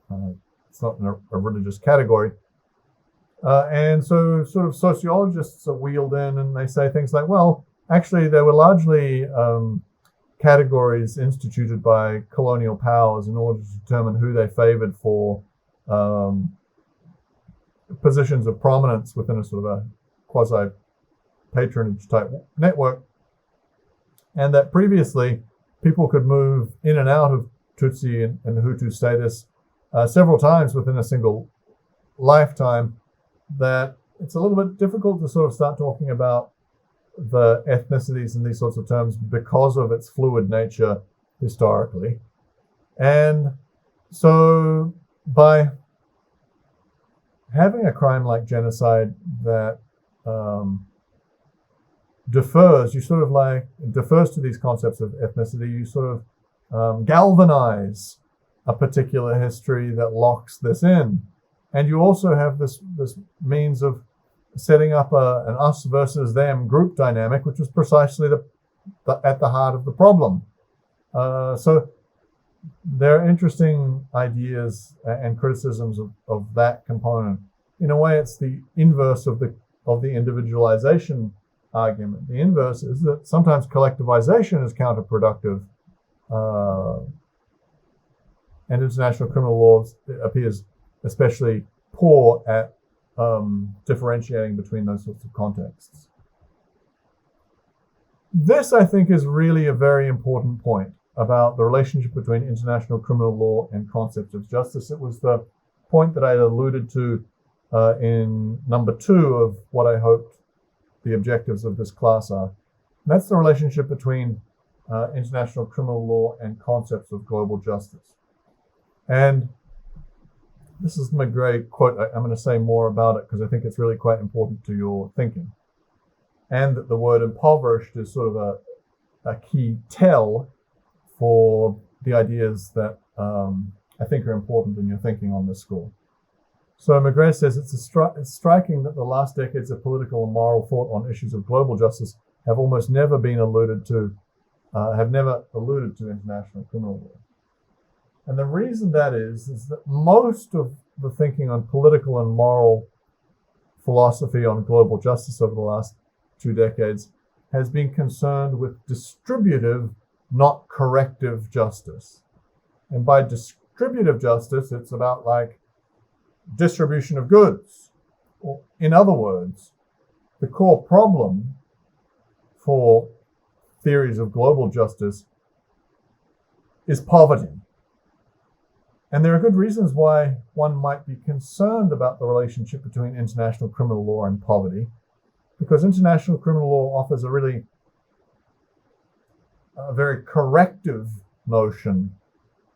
It's not in a religious category. And so sort of sociologists are wheeled in and they say things like, well, actually, they were largely categories instituted by colonial powers in order to determine who they favored for positions of prominence within a sort of a quasi-patronage type network. And that previously people could move in and out of Tutsi and Hutu status several times within a single lifetime, that it's a little bit difficult to sort of start talking about the ethnicities in these sorts of terms because of its fluid nature historically. And so by having a crime like genocide that defers to these concepts of ethnicity, you sort of galvanize a particular history that locks this in. And you also have this means of setting up an us versus them group dynamic, which was precisely at the heart of the problem. So there are interesting ideas and criticisms of that component. In a way, it's the inverse of the individualization argument. The inverse is that sometimes collectivization is counterproductive. and international criminal law appears especially poor at differentiating between those sorts of contexts. This, I think, is really a very important point about the relationship between international criminal law and concepts of justice. It was the point that I alluded to in number 2 of what I hoped the objectives of this class are. And that's the relationship between international criminal law and concepts of global justice. And this is my great quote. I'm going to say more about it because I think it's really quite important to your thinking. And that the word impoverished is sort of a key tell for the ideas that I think are important in your thinking on this score. So Maigret says, it's striking that the last decades of political and moral thought on issues of global justice have almost never been alluded to international criminal law. And the reason that is that most of the thinking on political and moral philosophy on global justice over the last 2 decades has been concerned with distributive, not corrective justice. And by distributive justice, it's about like distribution of goods. Or in other words, the core problem for theories of global justice is poverty. And there are good reasons why one might be concerned about the relationship between international criminal law and poverty, because international criminal law offers a very corrective notion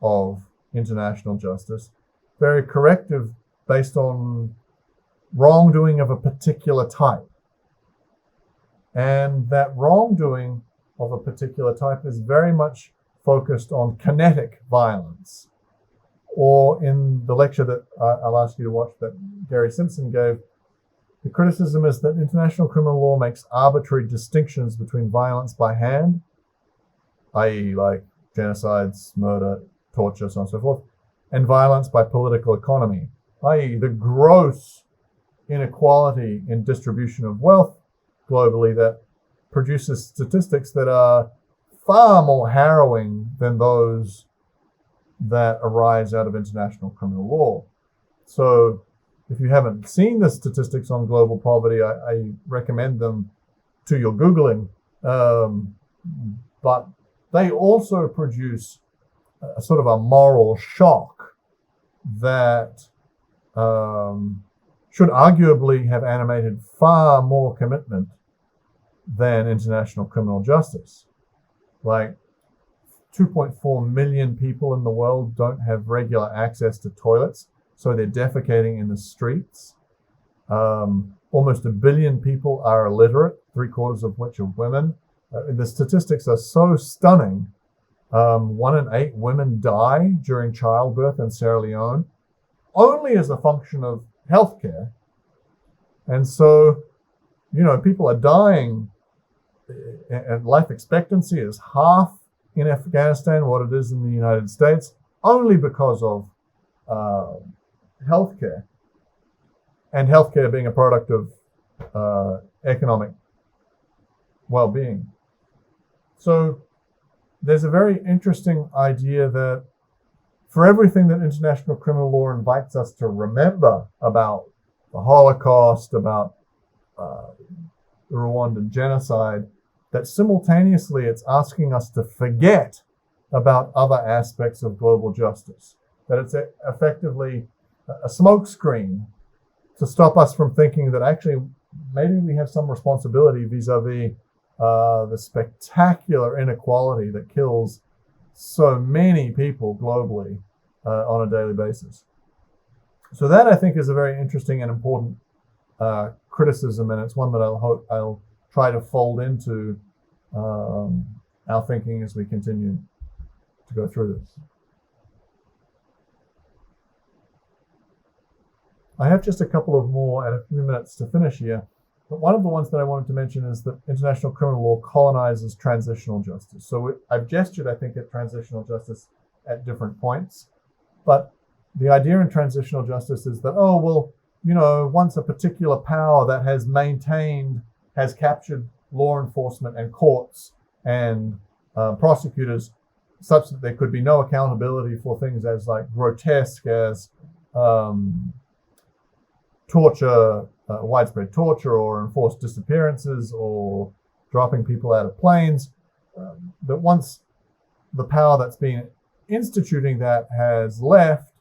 of international justice, very corrective based on wrongdoing of a particular type. And that wrongdoing of a particular type is very much focused on kinetic violence. Or in the lecture that I'll ask you to watch that Gary Simpson gave, the criticism is that international criminal law makes arbitrary distinctions between violence by hand, i.e. like genocides, murder, torture, so on and so forth, and violence by political economy, i.e. the gross inequality in distribution of wealth globally that produces statistics that are far more harrowing than those that arise out of international criminal law. So if you haven't seen the statistics on global poverty, I recommend them to your Googling. But they also produce a sort of a moral shock that should arguably have animated far more commitment than international criminal justice. Like 2.4 million people in the world don't have regular access to toilets, so they're defecating in the streets. Almost 1 billion people are illiterate, 3/4 of which are women. The statistics are so stunning. 1 in 8 women die during childbirth in Sierra Leone, only as a function of healthcare. And so, people are dying, and life expectancy is half in Afghanistan what it is in the United States, only because of healthcare, and healthcare being a product of economic well-being. So there's a very interesting idea that for everything that international criminal law invites us to remember about the Holocaust, about the Rwandan genocide, that simultaneously it's asking us to forget about other aspects of global justice, that it's effectively a smokescreen to stop us from thinking that actually maybe we have some responsibility vis-a-vis the spectacular inequality that kills so many people globally on a daily basis. So that, I think, is a very interesting and important criticism, and it's one that I'll try to fold into our thinking as we continue to go through this. I have just a couple of more and a few minutes to finish here, but one of the ones that I wanted to mention is that international criminal law colonizes transitional justice. So I've gestured, I think, at transitional justice at different points, but the idea in transitional justice is that, once a particular power that has captured law enforcement and courts and prosecutors, such that there could be no accountability for things as like grotesque as torture, widespread torture, or enforced disappearances, or dropping people out of planes. That once the power that's been instituting that has left,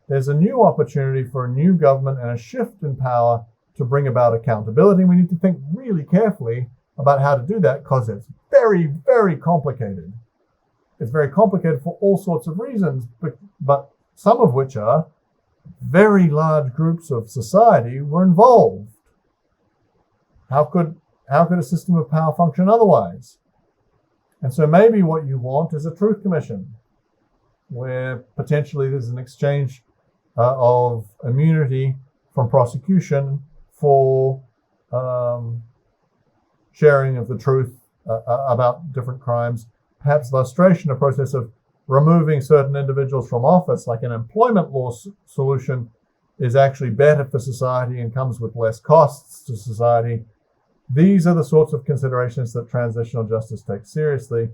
there's a new opportunity for a new government and a shift in power to bring about accountability. We need to think really carefully about how to do that, because it's very, very complicated. It's very complicated for all sorts of reasons, but some of which are very large groups of society were involved. How could a system of power function otherwise? And so maybe what you want is a truth commission, where potentially there's an exchange of immunity from prosecution for sharing of the truth about different crimes, perhaps lustration, a process of removing certain individuals from office, like an employment law solution, is actually better for society and comes with less costs to society. These are the sorts of considerations that transitional justice takes seriously.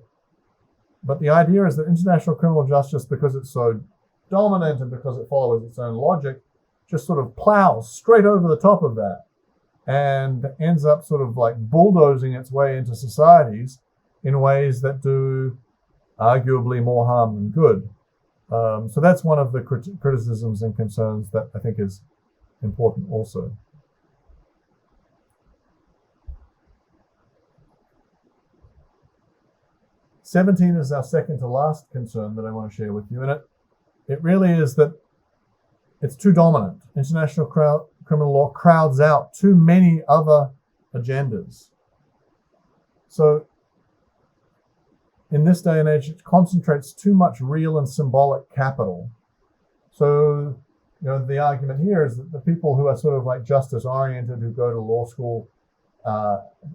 But the idea is that international criminal justice, because it's so dominant and because it follows its own logic, just sort of plows straight over the top of that and ends up sort of like bulldozing its way into societies in ways that do arguably more harm than good. So that's one of the criticisms and concerns that I think is important also. '17 is our second to last concern that I want to share with you, and it really is that it's too dominant. International criminal law crowds out too many other agendas. So in this day and age, it concentrates too much real and symbolic capital. So, the argument here is that the people who are sort of like justice oriented, who go to law school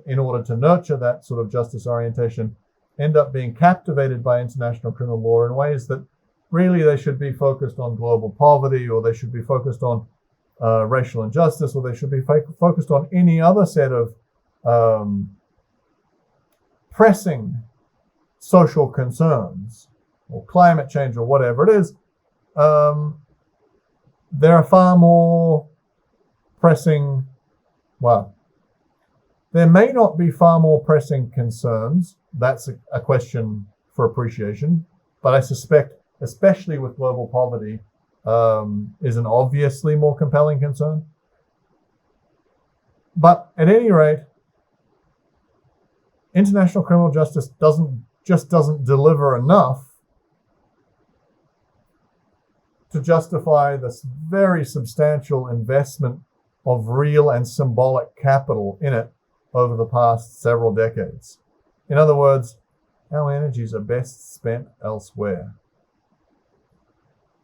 in order to nurture that sort of justice orientation, end up being captivated by international criminal law in ways that really they should be focused on global poverty, or they should be focused on racial injustice, or they should be focused on any other set of pressing social concerns, or climate change, or whatever it is. There are far more pressing, there may not be far more pressing concerns. That's a question for appreciation. But I suspect, especially with global poverty, is an obviously more compelling concern. But at any rate, international criminal justice doesn't deliver enough to justify this very substantial investment of real and symbolic capital in it over the past several decades. In other words, our energies are best spent elsewhere.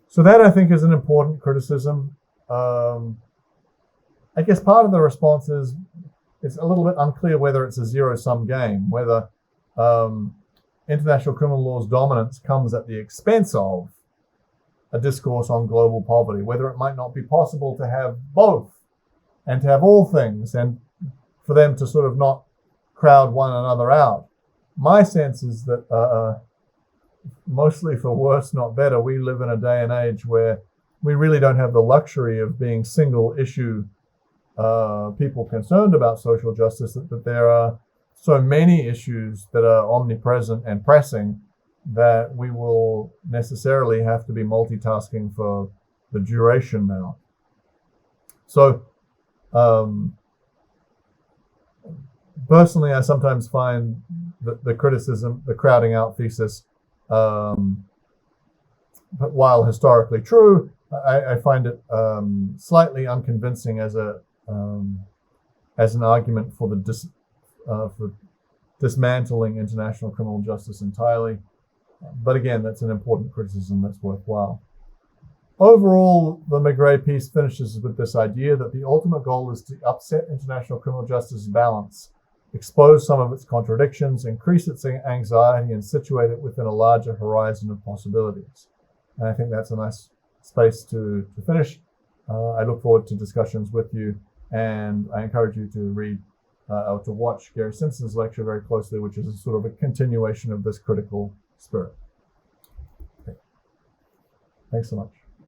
So that, I think, is an important criticism. I guess part of the response is it's a little bit unclear whether it's a zero-sum game, whether international criminal law's dominance comes at the expense of a discourse on global poverty, whether it might not be possible to have both and to have all things, and for them to sort of not crowd one another out. My sense is that mostly for worse, not better, we live in a day and age where we really don't have the luxury of being single issue people concerned about social justice, that there are so many issues that are omnipresent and pressing that we will necessarily have to be multitasking for the duration now. So personally, I sometimes find that the criticism, the crowding out thesis, while historically true, I find it slightly unconvincing as an argument for for dismantling international criminal justice entirely. But again, that's an important criticism that's worthwhile. Overall, the McGray piece finishes with this idea that the ultimate goal is to upset international criminal justice balance, expose some of its contradictions, increase its anxiety, and situate it within a larger horizon of possibilities. And I think that's a nice space to finish. I look forward to discussions with you, and I encourage you to read or to watch Gary Simpson's lecture very closely, which is a sort of a continuation of this critical spirit. Thanks so much.